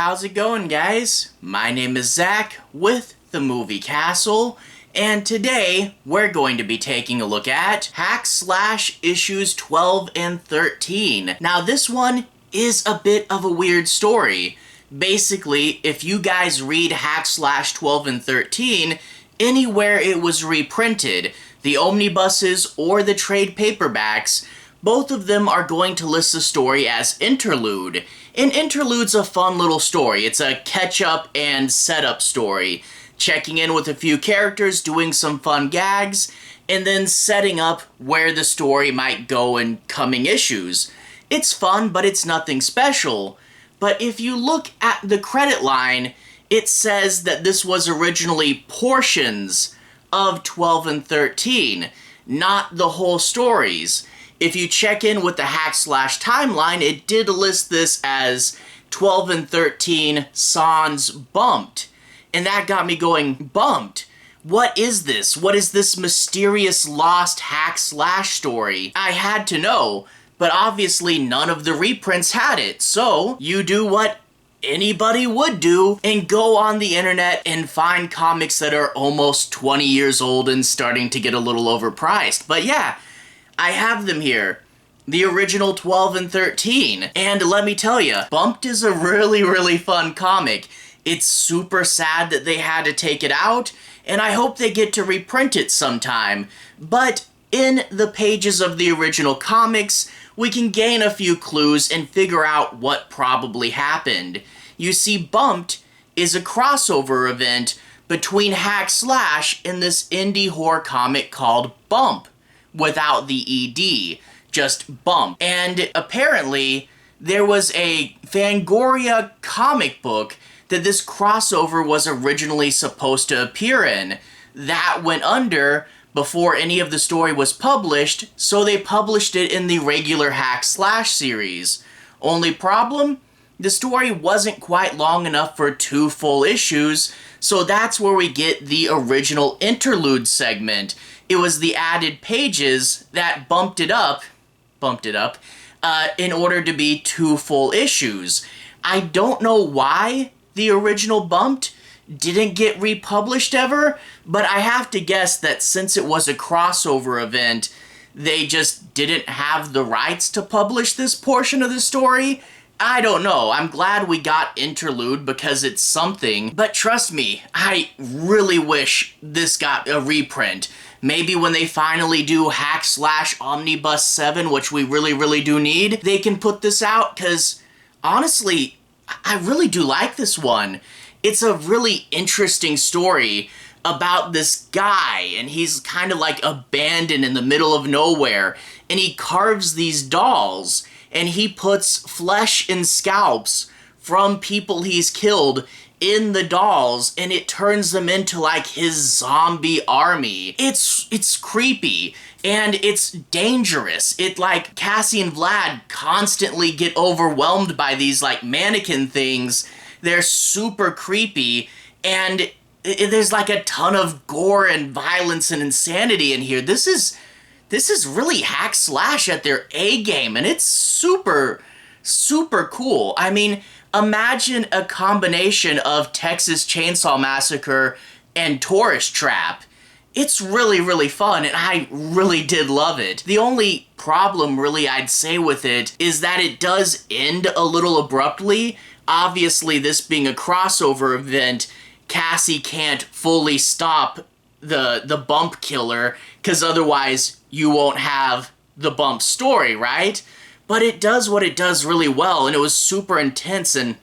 How's it going, guys? My name is Zach with the Movie Castle, and today we're going to be taking a look at Hack Slash issues 12 and 13. Now this one is a bit of a weird story. Basically, if you guys read Hack Slash 12 and 13, anywhere it was reprinted, the omnibuses or the trade paperbacks, both of them are going to list the story as Interlude. And Interlude's a fun little story. It's a catch-up and setup story. Checking in with a few characters, doing some fun gags, and then setting up where the story might go in coming issues. It's fun, but it's nothing special. But if you look at the credit line, it says that this was originally portions of 12 and 13, not the whole stories. If you check in with the Hack Slash timeline, it did list this as 12 and 13 sans bumped. And that got me going, bumped? What is this? What is this mysterious lost Hack Slash story? I had to know, but obviously none of the reprints had it. So you do what anybody would do and go on the internet and find comics that are almost 20 years old and starting to get a little overpriced. But yeah, I have them here. The original 12 and 13. And let me tell you, Bumped is a really fun comic. It's super sad that they had to take it out, and I hope they get to reprint it sometime. But in the pages of the original comics, we can gain a few clues and figure out what probably happened. You see, Bumped is a crossover event between Hack Slash and this indie horror comic called Bump, without the ED, just Bump. And apparently, there was a Fangoria comic book that this crossover was originally supposed to appear in. That went under before any of the story was published, so they published it in the regular Hack Slash series. Only problem? The story wasn't quite long enough for 2 full issues, so that's where we get the original Interlude segment. It was the added pages that bumped it up, in order to be 2 full issues. I don't know why the original Bumped didn't get republished ever, but I have to guess that since it was a crossover event, they just didn't have the rights to publish this portion of the story. I don't know. I'm glad we got Interlude because it's something, but trust me, I really wish this got a reprint. Maybe when they finally do Hack Slash Omnibus 7, which we really do need, they can put this out, because honestly, I really do like this one. It's a really interesting story about this guy, and he's kind of like abandoned in the middle of nowhere, and he carves these dolls, and he puts flesh and scalps from people he's killed in the dolls, and it turns them into like his zombie army. It's creepy, and it's dangerous. It like Cassie and Vlad constantly get overwhelmed by these like mannequin things. They're super creepy, and there's like a ton of gore and violence and insanity in here. This is really Hack Slash at their A game, and it's super cool. I mean, imagine a combination of Texas Chainsaw Massacre and Tourist Trap. It's really fun, and I really did love it. The only problem really I'd say with it is that it does end a little abruptly. Obviously, this being a crossover event, Cassie can't fully stop the Bump killer, because otherwise you won't have the Bump story, right? But it does what it does really well, and it was super intense, and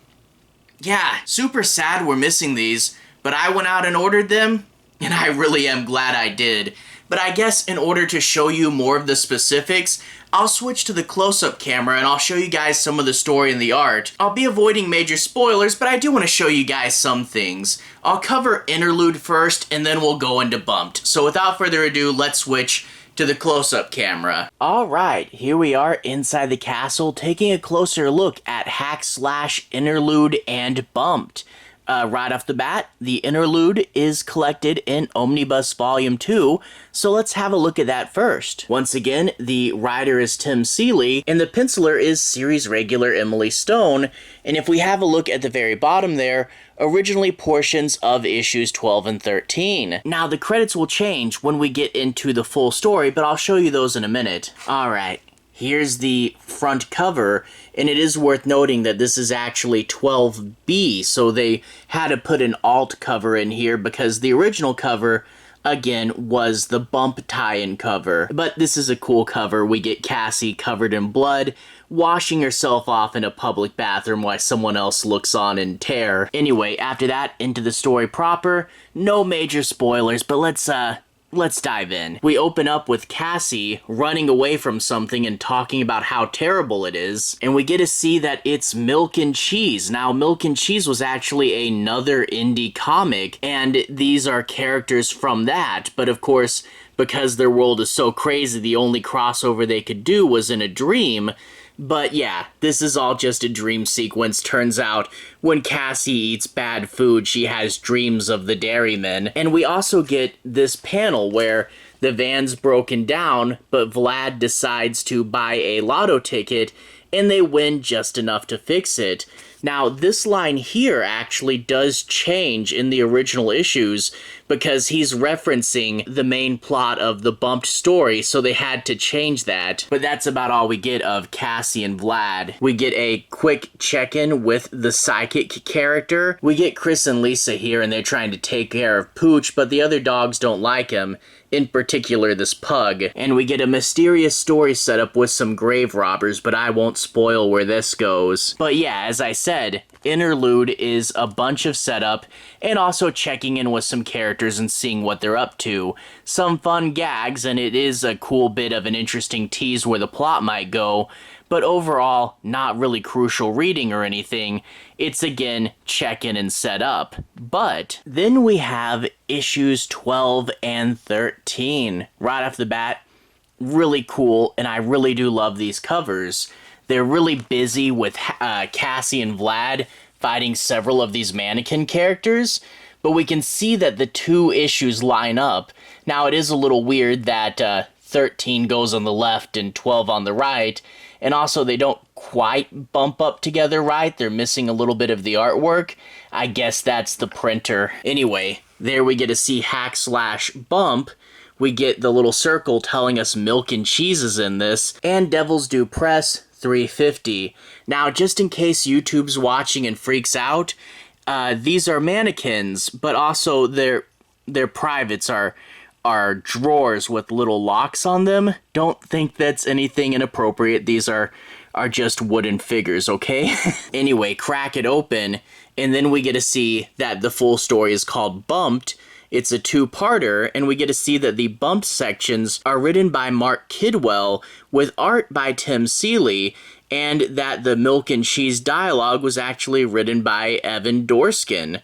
yeah, super sad we're missing these, but I went out and ordered them, and I really am glad I did. But I guess in order to show you more of the specifics, I'll switch to the close-up camera and I'll show you guys some of the story and the art. I'll be avoiding major spoilers, but I do want to show you guys some things. I'll cover Interlude first, and then we'll go into Bumped. So without further ado, let's switch to the close-up camera. Alright, here we are inside the castle, taking a closer look at Hack Slash, Interlude, and Bumped. Right off the bat, the Interlude is collected in Omnibus Volume 2, so let's have a look at that first. Once again, the writer is Tim Seeley, and the penciler is series regular Emily Stone, and if we have a look at the very bottom there, originally portions of issues 12 and 13. Now, the credits will change when we get into the full story, but I'll show you those in a minute. Alright. Here's the front cover, and it is worth noting that this is actually 12B, so they had to put an alt cover in here because the original cover, again, was the Bump tie-in cover. But this is a cool cover. We get Cassie covered in blood, washing herself off in a public bathroom while someone else looks on in terror. Anyway, after that, into the story proper. No major spoilers, but let's dive in. We open up with Cassie running away from something and talking about how terrible it is, and we get to see that it's Milk and Cheese. Now, Milk and Cheese was actually another indie comic, and these are characters from that, but of course, because their world is so crazy, the only crossover they could do was in a dream. But yeah, this is all just a dream sequence. Turns out, when Cassie eats bad food, she has dreams of the dairymen. And we also get this panel where the van's broken down, but Vlad decides to buy a lotto ticket, and they win just enough to fix it. Now, this line here actually does change in the original issues because he's referencing the main plot of the Bumped story, so they had to change that. But that's about all we get of Cassie and Vlad. We get a quick check-in with the psychic character. We get Chris and Lisa here, and they're trying to take care of Pooch, but the other dogs don't like him. In particular, this pug. And we get a mysterious story set up with some grave robbers, but I won't spoil where this goes. But yeah, as I said, Interlude is a bunch of setup, and also checking in with some characters and seeing what they're up to. Some fun gags, and it is a cool bit of an interesting tease where the plot might go, but overall, not really crucial reading or anything. It's again, check in and set up. But then we have issues 12 and 13. Right off the bat, really cool, and I really do love these covers. They're really busy with Cassie and Vlad fighting several of these mannequin characters, but we can see that the two issues line up. Now, it is a little weird that 13 goes on the left and 12 on the right, and also they don't quite bump up together right. They're missing a little bit of the artwork. I guess that's the printer. Anyway, there we get to see /Bump. We get the little circle telling us Milk and Cheese is in this, and Devil's Due Press 350. Now, just in case YouTube's watching and freaks out, these are mannequins, but also their privates are drawers with little locks on them. Don't think that's anything inappropriate. These are just wooden figures, okay? Anyway, crack it open, and then we get to see that the full story is called Bumped. It's a two-parter, and we get to see that the Bumped sections are written by Mark Kidwell with art by Tim Seeley, and that the Milk and Cheese dialogue was actually written by Evan Dorkin.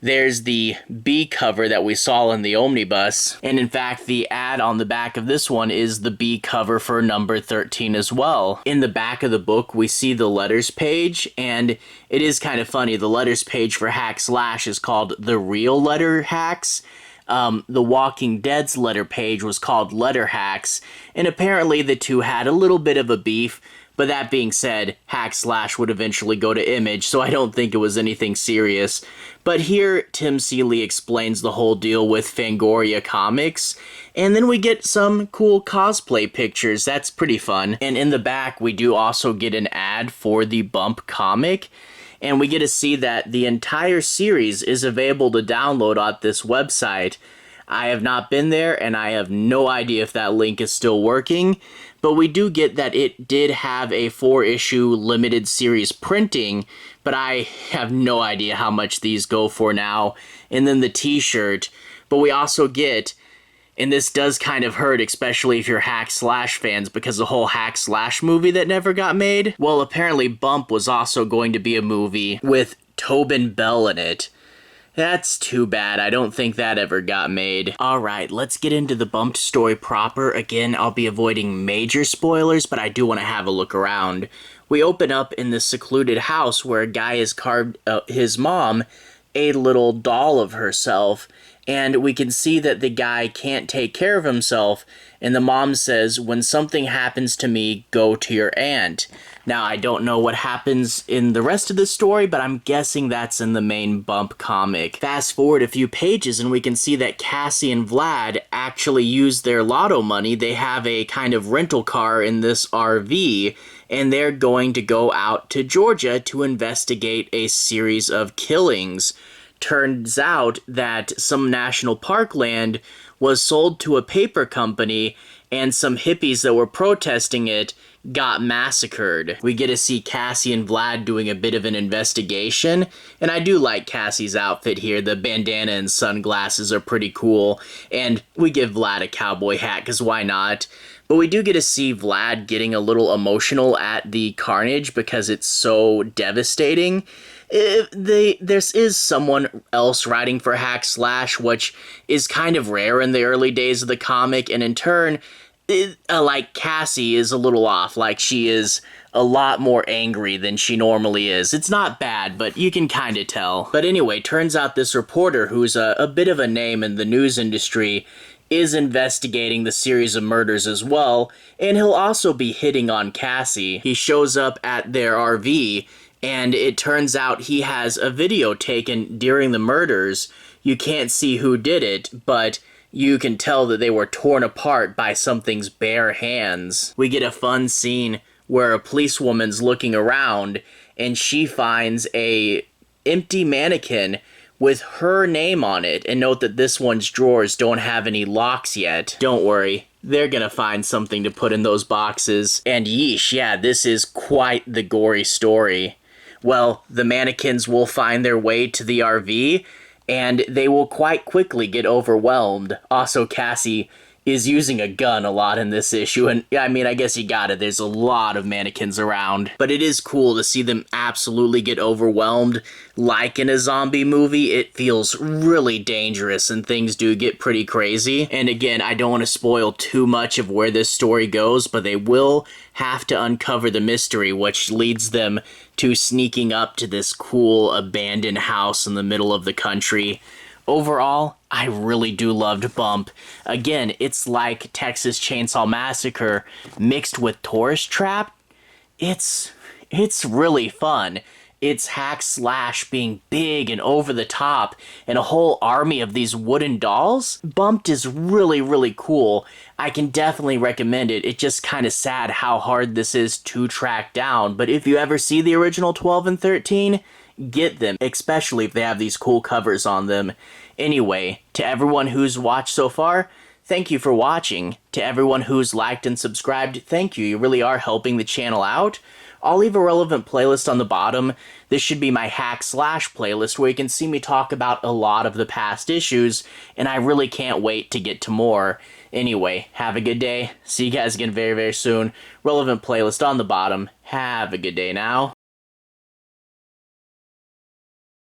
There's the B cover that we saw in the omnibus, and in fact the ad on the back of this one is the B cover for number 13 as well. In the back of the book we see the letters page, and it is kind of funny. The letters page for /, is called The Real Letter Hacks. The Walking Dead's letter page was called Letter Hacks, and apparently the two had a little bit of a beef. But that being said, / would eventually go to Image, so I don't think it was anything serious. But here, Tim Seeley explains the whole deal with Fangoria Comics, and then we get some cool cosplay pictures. That's pretty fun. And in the back, we do also get an ad for the Bump comic, and we get to see that the entire series is available to download on this website. I have not been there, and I have no idea if that link is still working, but we do get that it did have a 4-issue limited series printing, but I have no idea how much these go for now. And then the t-shirt, but we also get, and this does kind of hurt, especially if you're // fans, because the whole // movie that never got made, well, apparently Bump was also going to be a movie with Tobin Bell in it. That's too bad. I don't think that ever got made. Alright, let's get into the Bumped story proper. Again, I'll be avoiding major spoilers, but I do want to have a look around. We open up in this secluded house where a guy has carved his mom a little doll of herself, and we can see that the guy can't take care of himself, and the mom says, when something happens to me, go to your aunt. Now, I don't know what happens in the rest of the story, but I'm guessing that's in the main Bump comic. Fast forward a few pages, and we can see that Cassie and Vlad actually use their lotto money. They have a kind of rental car in this RV, and they're going to go out to Georgia to investigate a series of killings. Turns out that some national park land was sold to a paper company, and some hippies that were protesting it got massacred. We get to see Cassie and Vlad doing a bit of an investigation, and I do like Cassie's outfit here. The bandana and sunglasses are pretty cool, and we give Vlad a cowboy hat, because why not? But we do get to see Vlad getting a little emotional at the carnage because it's so devastating. There is someone else writing for Hack Slash, which is kind of rare in the early days of the comic, and in turn, like, Cassie is a little off. Like, she is a lot more angry than she normally is. It's not bad, but you can kind of tell. But anyway, turns out this reporter, who's a bit of a name in the news industry, is investigating the series of murders as well, and he'll also be hitting on Cassie. He shows up at their RV, and it turns out he has a video taken during the murders. You can't see who did it, but you can tell that they were torn apart by something's bare hands. We get a fun scene where a policewoman's looking around, and she finds a empty mannequin with her name on it. And note that this one's drawers don't have any locks yet. Don't worry, they're gonna find something to put in those boxes. And yeesh, yeah, this is quite the gory story. Well, the mannequins will find their way to the RV, and they will quite quickly get overwhelmed. Also, Cassie is using a gun a lot in this issue, and I mean, I guess you got it. There's a lot of mannequins around, but it is cool to see them absolutely get overwhelmed. Like in a zombie movie, it feels really dangerous, and things do get pretty crazy. And again, I don't want to spoil too much of where this story goes, but they will have to uncover the mystery, which leads them to sneaking up to this cool abandoned house in the middle of the country. Overall, I really do love Bump. Again, it's like Texas Chainsaw Massacre mixed with Tourist Trap. It's really fun. It's Hack Slash being big and over the top and a whole army of these wooden dolls. Bumped is really, really cool. I can definitely recommend it. It's just kind of sad how hard this is to track down, but if you ever see the original 12 and 13, get them, especially if they have these cool covers on them. Anyway, to everyone who's watched so far, thank you for watching. To everyone who's liked and subscribed, thank you. You really are helping the channel out. I'll leave a relevant playlist on the bottom. This should be my Hack Slash playlist where you can see me talk about a lot of the past issues, and I really can't wait to get to more. Anyway, have a good day. See you guys again very, very soon. Relevant playlist on the bottom. Have a good day now.